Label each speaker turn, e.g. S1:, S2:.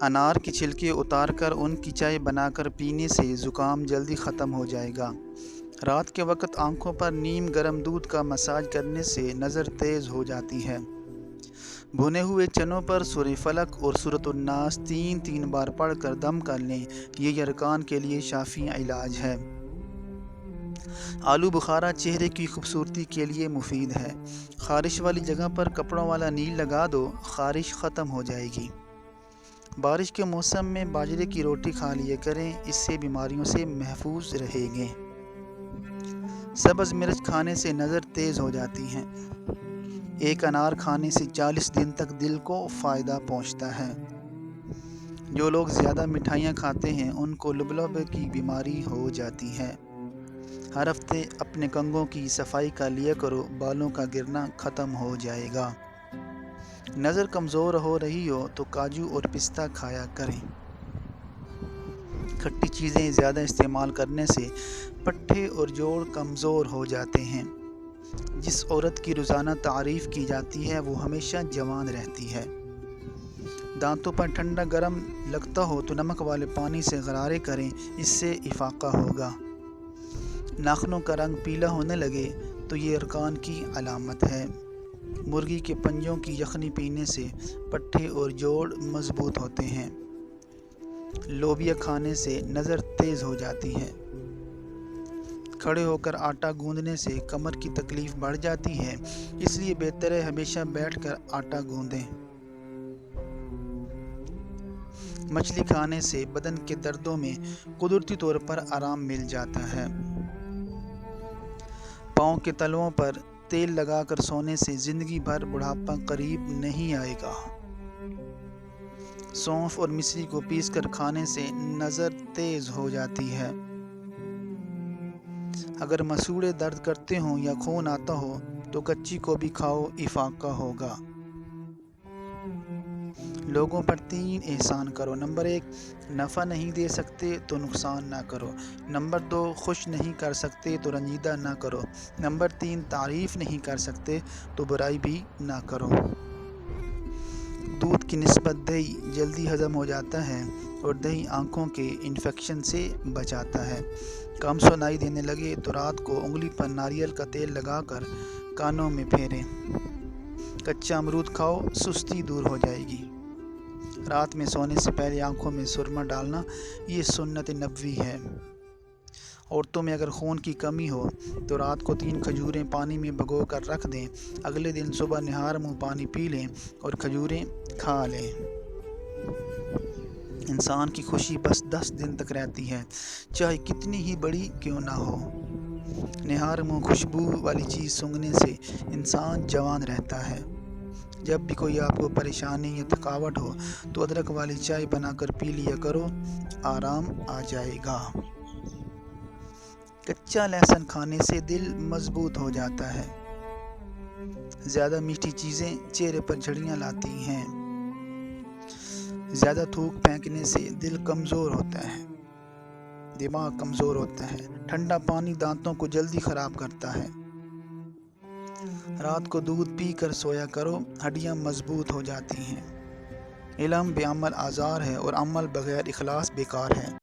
S1: انار کی چھلکے اتار کر ان کی چائے بنا کر پینے سے زکام جلدی ختم ہو جائے گا۔ رات کے وقت آنکھوں پر نیم گرم دودھ کا مساج کرنے سے نظر تیز ہو جاتی ہے۔ بھنے ہوئے چنوں پر سورہ فلق اور سورۃ الناس 3 بار پڑھ کر دم کر لیں، یہ یرقان کے لیے شافی علاج ہے۔ آلو بخارا چہرے کی خوبصورتی کے لیے مفید ہے۔ خارش والی جگہ پر کپڑوں والا نیل لگا دو، خارش ختم ہو جائے گی۔ بارش کے موسم میں باجرے کی روٹی کھا لیا کریں، اس سے بیماریوں سے محفوظ رہیں گے۔ سبز مرچ کھانے سے نظر تیز ہو جاتی ہے۔ ایک انار کھانے سے 40 دن تک دل کو فائدہ پہنچتا ہے۔ جو لوگ زیادہ مٹھائیاں کھاتے ہیں ان کو لبلب کی بیماری ہو جاتی ہے۔ ہر ہفتے اپنے کنگھوں کی صفائی کر لیا کرو، بالوں کا گرنا ختم ہو جائے گا۔ نظر کمزور ہو رہی ہو تو کاجو اور پستہ کھایا کریں۔ کھٹی چیزیں زیادہ استعمال کرنے سے پٹھے اور جوڑ کمزور ہو جاتے ہیں۔ جس عورت کی روزانہ تعریف کی جاتی ہے وہ ہمیشہ جوان رہتی ہے۔ دانتوں پر ٹھنڈا گرم لگتا ہو تو نمک والے پانی سے غرارے کریں، اس سے افاقہ ہوگا۔ ناخنوں کا رنگ پیلا ہونے لگے تو یہ یرقان کی علامت ہے۔ مرغی کے پنجوں کی یخنی پینے سے پٹھے اور جوڑ مضبوط ہوتے ہیں۔ لوبیا کھانے سے نظر تیز ہو جاتی ہے۔ کھڑے ہو کر آٹا گوندنے سے کمر کی تکلیف بڑھ جاتی ہے، اس لیے بہتر ہے ہمیشہ بیٹھ کر آٹا گوندیں۔ مچھلی کھانے سے بدن کے دردوں میں قدرتی طور پر آرام مل جاتا ہے۔ پاؤں کے تلوؤں پر تیل لگا کر سونے سے زندگی بھر بڑھاپا قریب نہیں آئے گا۔ سونف اور مصری کو پیس کر کھانے سے نظر تیز ہو جاتی ہے۔ اگر مسوڑھے درد کرتے ہوں یا خون آتا ہو تو کچی کو بھی کھاؤ، افاقہ ہوگا۔ لوگوں پر 3 احسان کرو۔ نمبر 1، نفع نہیں دے سکتے تو نقصان نہ کرو۔ نمبر 2، خوش نہیں کر سکتے تو رنجیدہ نہ کرو۔ نمبر 3، تعریف نہیں کر سکتے تو برائی بھی نہ کرو۔ دودھ کی نسبت دہی جلدی ہضم ہو جاتا ہے اور دہی آنکھوں کے انفیکشن سے بچاتا ہے۔ کم سنائی دینے لگے تو رات کو انگلی پر ناریل کا تیل لگا کر کانوں میں پھیریں۔ کچا امرود کھاؤ، سستی دور ہو جائے گی۔ رات میں سونے سے پہلے آنکھوں میں سرما ڈالنا، یہ سنت نبوی ہے۔ عورتوں میں اگر خون کی کمی ہو تو رات کو 3 کھجوریں پانی میں بھگو کر رکھ دیں، اگلے دن صبح نہار منہ پانی پی لیں اور کھجوریں کھا لیں۔ انسان کی خوشی بس 10 دن تک رہتی ہے، چاہے کتنی ہی بڑی کیوں نہ ہو۔ نہار منہ خوشبو والی چیز سونگھنے سے انسان جوان رہتا ہے۔ جب بھی کوئی آپ کو پریشانی یا تھکاوٹ ہو تو ادرک والی چائے بنا کر پی لیا کرو، آرام آ جائے گا۔ کچا لہسن کھانے سے دل مضبوط ہو جاتا ہے۔ زیادہ میٹھی چیزیں چہرے پر جھڑیاں لاتی ہیں۔ زیادہ تھوک پھینکنے سے دل کمزور ہوتا ہے، دماغ کمزور ہوتا ہے۔ ٹھنڈا پانی دانتوں کو جلدی خراب کرتا ہے۔ رات کو دودھ پی کر سویا کرو، ہڈیاں مضبوط ہو جاتی ہیں۔ علم بے عمل آزار ہے اور عمل بغیر اخلاص بیکار ہے۔